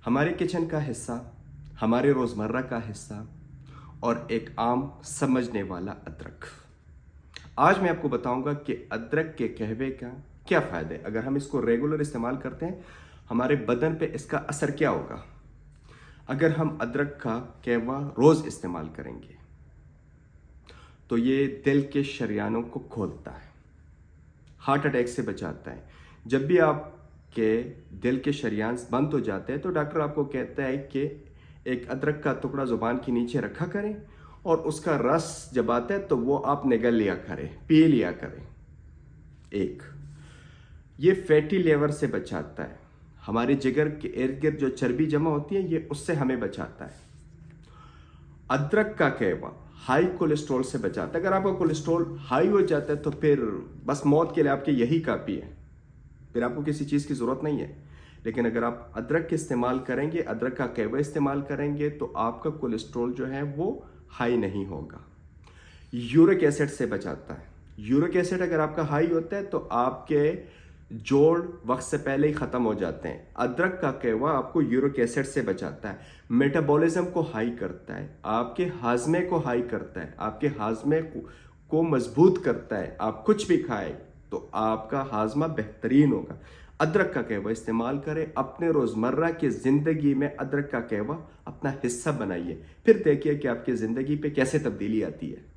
ہمارے کچن کا حصہ، ہمارے روزمرہ کا حصہ اور ایک عام سمجھنے والا ادرک۔ آج میں آپ کو بتاؤں گا کہ ادرک کے قہوے کا کیا فائدہ ہے۔ اگر ہم اس کو ریگولر استعمال کرتے ہیں ہمارے بدن پہ اس کا اثر کیا ہوگا۔ اگر ہم ادرک کا قہوہ روز استعمال کریں گے تو یہ دل کے شریانوں کو کھولتا ہے، ہارٹ اٹیک سے بچاتا ہے۔ جب بھی آپ کے دل کے شریان بند ہو جاتے ہیں تو ڈاکٹر آپ کو کہتا ہے کہ ایک ادرک کا ٹکڑا زبان کے نیچے رکھا کریں اور اس کا رس جب آتا ہے تو وہ آپ نگل لیا کریں، پی لیا کریں۔ ایک یہ فیٹی لیور سے بچاتا ہے، ہمارے جگر کے ارد گرد جو چربی جمع ہوتی ہے یہ اس سے ہمیں بچاتا ہے۔ ادرک کا قہوہ ہائی کولیسٹرول سے بچاتا ہے۔ اگر آپ کا کولیسٹرول ہائی ہو جاتا ہے تو پھر بس موت کے لیے آپ کے یہی کافی ہے، پھر آپ کو کسی چیز کی ضرورت نہیں ہے۔ لیکن اگر آپ ادرک کے استعمال کریں گے، ادرک کا قہوہ استعمال کریں گے تو آپ کا کولیسٹرول جو ہے وہ ہائی نہیں ہوگا۔ یورک ایسڈ سے بچاتا ہے۔ یورک ایسڈ اگر آپ کا ہائی ہوتا ہے تو آپ کے جوڑ وقت سے پہلے ہی ختم ہو جاتے ہیں۔ ادرک کا قہوہ آپ کو یورک ایسڈ سے بچاتا ہے، میٹابولزم کو ہائی کرتا ہے، آپ کے ہاضمے کو ہائی کرتا ہے، آپ کے ہاضمے کو مضبوط کرتا ہے۔ آپ کچھ بھی کھائیں تو آپ کا ہاضمہ بہترین ہوگا۔ ادرک کا قہوہ استعمال کریں، اپنے روزمرہ کی زندگی میں ادرک کا قہوہ اپنا حصہ بنائیے، پھر دیکھیے کہ آپ کی زندگی پہ کیسے تبدیلی آتی ہے۔